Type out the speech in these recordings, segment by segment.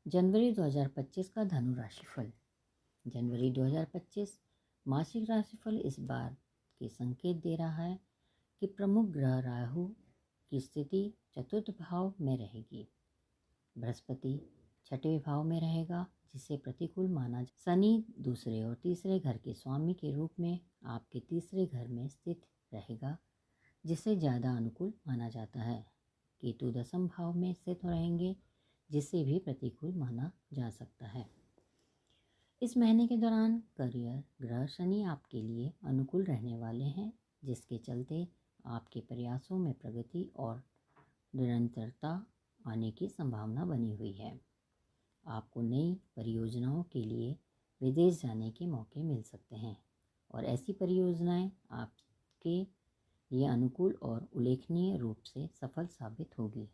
जनवरी 2025 का धनु राशिफल। जनवरी 2025 मासिक राशिफल इस बार के संकेत दे रहा है कि प्रमुख ग्रह राहु की स्थिति चतुर्थ भाव में रहेगी। बृहस्पति छठे भाव में रहेगा, जिसे प्रतिकूल माना। शनि दूसरे और तीसरे घर के स्वामी के रूप में आपके तीसरे घर में स्थित रहेगा, जिसे ज़्यादा अनुकूल माना जाता है। केतु दसम भाव में स्थित रहेंगे, जिसे भी प्रतिकूल माना जा सकता है। इस महीने के दौरान करियर ग्रह शनि आपके लिए अनुकूल रहने वाले हैं, जिसके चलते आपके प्रयासों में प्रगति और निरंतरता आने की संभावना बनी हुई है। आपको नई परियोजनाओं के लिए विदेश जाने के मौके मिल सकते हैं और ऐसी परियोजनाएं आपके लिए अनुकूल और उल्लेखनीय रूप से सफल साबित होगी।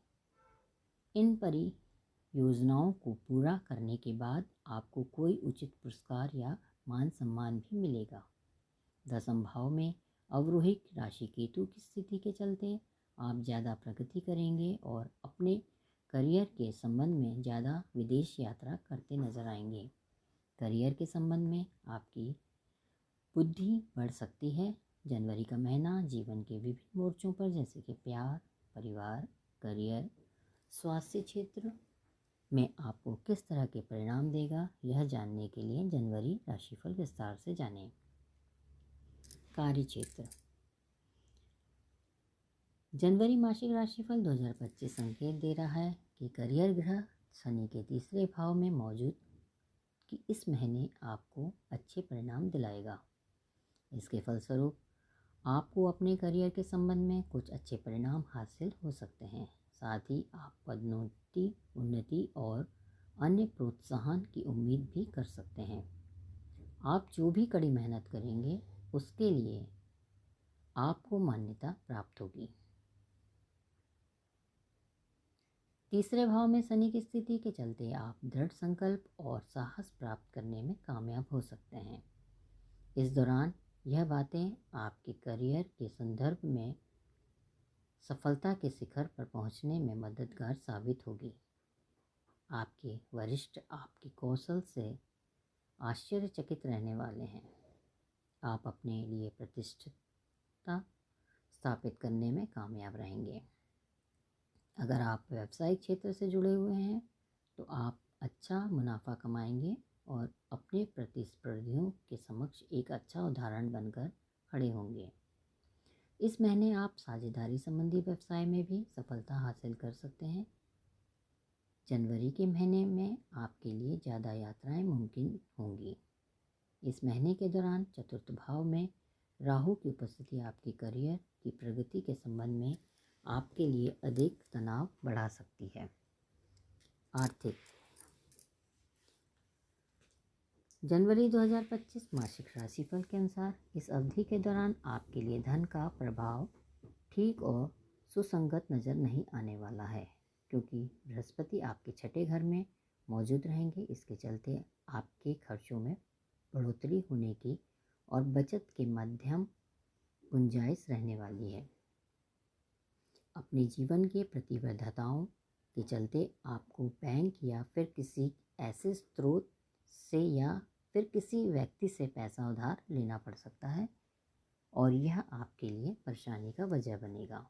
इन परियोजनाओं को पूरा करने के बाद आपको कोई उचित पुरस्कार या मान सम्मान भी मिलेगा। दसम भाव में अवरोही राशि केतु की स्थिति के चलते आप ज़्यादा प्रगति करेंगे और अपने करियर के संबंध में ज़्यादा विदेश यात्रा करते नजर आएंगे। करियर के संबंध में आपकी बुद्धि बढ़ सकती है। जनवरी का महीना जीवन के विभिन्न मोर्चों पर, जैसे कि प्यार, परिवार, करियर, स्वास्थ्य क्षेत्र में आपको किस तरह के परिणाम देगा, यह जानने के लिए जनवरी राशिफल विस्तार से जानें। कार्य क्षेत्र। जनवरी मासिक राशिफल 2025 संकेत दे रहा है कि करियर ग्रह शनि के तीसरे भाव में मौजूद कि इस महीने आपको अच्छे परिणाम दिलाएगा। इसके फलस्वरूप आपको अपने करियर के संबंध में कुछ अच्छे परिणाम हासिल हो सकते हैं। साथ ही आप पदोन्नति, उन्नति और अन्य प्रोत्साहन की उम्मीद भी कर सकते हैं। आप जो भी कड़ी मेहनत करेंगे उसके लिए आपको मान्यता प्राप्त होगी। तीसरे भाव में शनि की स्थिति के चलते आप दृढ़ संकल्प और साहस प्राप्त करने में कामयाब हो सकते हैं। इस दौरान यह बातें आपके करियर के संदर्भ में सफलता के शिखर पर पहुंचने में मददगार साबित होगी। आपके वरिष्ठ आपके कौशल से आश्चर्यचकित रहने वाले हैं। आप अपने लिए प्रतिष्ठा स्थापित करने में कामयाब रहेंगे। अगर आप व्यावसायिक क्षेत्र से जुड़े हुए हैं तो आप अच्छा मुनाफा कमाएंगे और अपने प्रतिस्पर्धियों के समक्ष एक अच्छा उदाहरण बनकर खड़े होंगे। इस महीने आप साझेदारी संबंधी व्यवसाय में भी सफलता हासिल कर सकते हैं। जनवरी के महीने में आपके लिए ज़्यादा यात्राएं मुमकिन होंगी। इस महीने के दौरान चतुर्थ भाव में राहु की उपस्थिति आपके करियर की प्रगति के संबंध में आपके लिए अधिक तनाव बढ़ा सकती है। आर्थिक। जनवरी 2025 मासिक राशिफल के अनुसार इस अवधि के दौरान आपके लिए धन का प्रभाव ठीक और सुसंगत नज़र नहीं आने वाला है, क्योंकि बृहस्पति आपके छठे घर में मौजूद रहेंगे। इसके चलते आपके खर्चों में बढ़ोतरी होने की और बचत के मध्यम गुंजाइश रहने वाली है। अपने जीवन के प्रतिबद्धताओं के चलते आपको बैंक या फिर किसी ऐसे स्रोत से या फिर किसी व्यक्ति से पैसा उधार लेना पड़ सकता है और यह आपके लिए परेशानी का वजह बनेगा।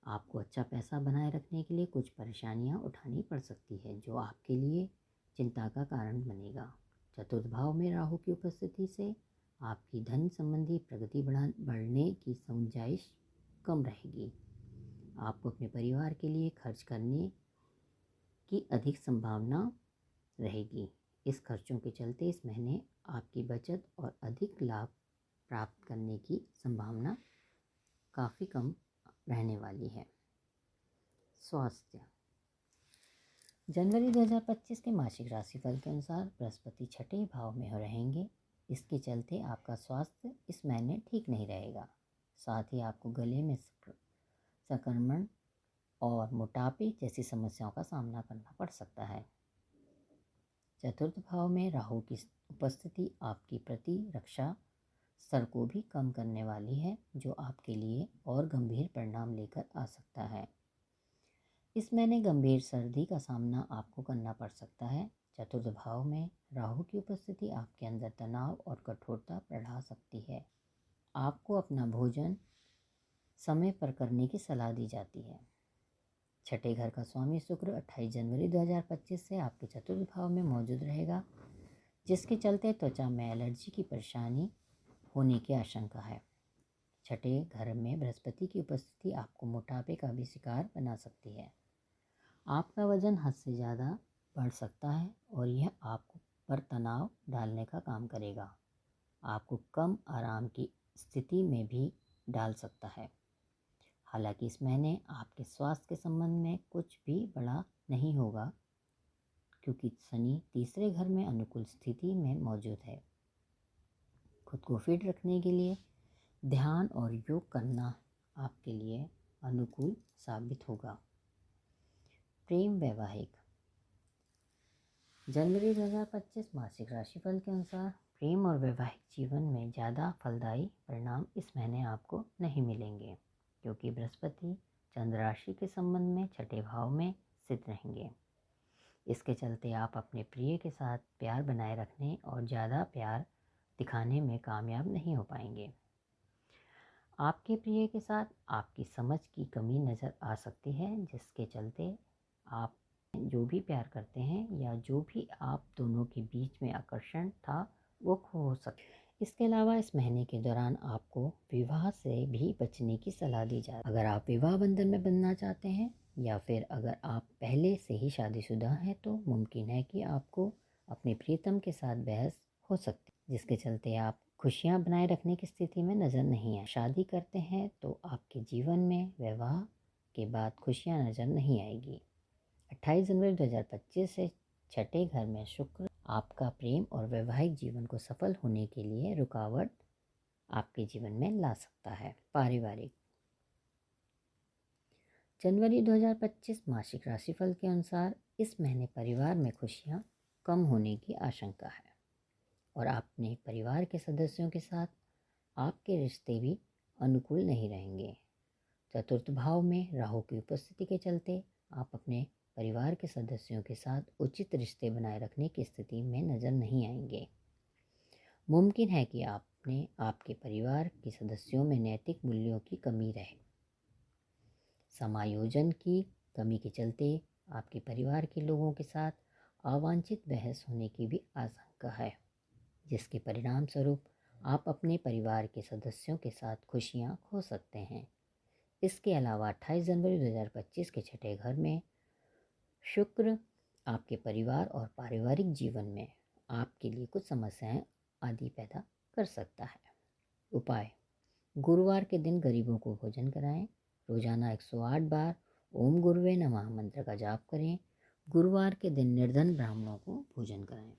आपको अच्छा पैसा बनाए रखने के लिए कुछ परेशानियां उठानी पड़ सकती है, जो आपके लिए चिंता का कारण बनेगा। चतुर्थ भाव में राहु की उपस्थिति से आपकी धन संबंधी प्रगति बढ़ने की गुंजाइश कम रहेगी। आपको अपने परिवार के लिए खर्च करने की अधिक संभावना रहेगी। इस खर्चों के चलते इस महीने आपकी बचत और अधिक लाभ प्राप्त करने की संभावना काफ़ी कम रहने वाली है। स्वास्थ्य। जनवरी 2025 के मासिक राशिफल के अनुसार बृहस्पति छठे भाव में रहेंगे। इसके चलते आपका स्वास्थ्य इस महीने ठीक नहीं रहेगा। साथ ही आपको गले में संक्रमण और मोटापे जैसी समस्याओं का सामना करना पड़ सकता है। चतुर्थ भाव में राहु की उपस्थिति आपकी प्रतिरक्षा स्तर को भी कम करने वाली है, जो आपके लिए और गंभीर परिणाम लेकर आ सकता है। इस महीने गंभीर सर्दी का सामना आपको करना पड़ सकता है। चतुर्थ भाव में राहु की उपस्थिति आपके अंदर तनाव और कठोरता बढ़ा सकती है। आपको अपना भोजन समय पर करने की सलाह दी जाती है। छठे घर का स्वामी शुक्र 28 जनवरी 2025 से आपके चतुर्थ भाव में मौजूद रहेगा, जिसके चलते त्वचा में एलर्जी की परेशानी होने की आशंका है। छठे घर में बृहस्पति की उपस्थिति आपको मोटापे का भी शिकार बना सकती है। आपका वजन हद से ज़्यादा बढ़ सकता है और यह आप पर तनाव डालने का काम करेगा। आपको कम आराम की स्थिति में भी डाल सकता है। हालांकि इस महीने आपके स्वास्थ्य के संबंध में कुछ भी बड़ा नहीं होगा, क्योंकि शनि तीसरे घर में अनुकूल स्थिति में मौजूद है। खुद को फिट रखने के लिए ध्यान और योग करना आपके लिए अनुकूल साबित होगा। प्रेम वैवाहिक। जनवरी 2025 मासिक राशिफल के अनुसार प्रेम और वैवाहिक जीवन में ज़्यादा फलदायी परिणाम इस महीने आपको नहीं मिलेंगे, क्योंकि बृहस्पति चंद्र राशि के संबंध में छठे भाव में स्थित रहेंगे। इसके चलते आप अपने प्रिय के साथ प्यार बनाए रखने और ज़्यादा प्यार दिखाने में कामयाब नहीं हो पाएंगे। आपके प्रिय के साथ आपकी समझ की कमी नज़र आ सकती है, जिसके चलते आप जो भी प्यार करते हैं या जो भी आप दोनों के बीच में आकर्षण था वो खो हो सकता है। इसके अलावा इस महीने के दौरान आपको विवाह से भी बचने की सलाह दी जाए। अगर आप विवाह बंधन में बंधना चाहते हैं या फिर अगर आप पहले से ही शादीशुदा हैं तो मुमकिन है कि आपको अपने प्रियतम के साथ बहस हो सकती है, जिसके चलते आप खुशियां बनाए रखने की स्थिति में नज़र नहीं आए। शादी करते हैं तो आपके जीवन में विवाह के बाद खुशियां नज़र नहीं आएगी। 28 जनवरी 2025 से छठे घर में शुक्र आपका प्रेम और वैवाहिक जीवन को सफल होने के लिए रुकावट आपके जीवन में ला सकता है। पारिवारिक। जनवरी 2025 मासिक राशिफल के अनुसार इस महीने परिवार में खुशियां कम होने की आशंका है और अपने परिवार के सदस्यों के साथ आपके रिश्ते भी अनुकूल नहीं रहेंगे। चतुर्थ भाव में राहु की उपस्थिति के चलते आप अपने परिवार के सदस्यों के साथ उचित रिश्ते बनाए रखने की स्थिति में नज़र नहीं आएंगे। मुमकिन है कि आपके परिवार के सदस्यों में नैतिक मूल्यों की कमी रहे। समायोजन की कमी के चलते आपके परिवार के लोगों के साथ अवांछित बहस होने की भी आशंका है, जिसके परिणाम स्वरूप आप अपने परिवार के सदस्यों के साथ खुशियां खो सकते हैं। इसके अलावा 28 जनवरी 2025 के छठे घर में शुक्र आपके परिवार और पारिवारिक जीवन में आपके लिए कुछ समस्याएं आदि पैदा कर सकता है। उपाय। गुरुवार के दिन गरीबों को भोजन कराएं। रोजाना 108 बार ओम गुरुवे नमः मंत्र का जाप करें। गुरुवार के दिन निर्धन ब्राह्मणों को भोजन कराएं।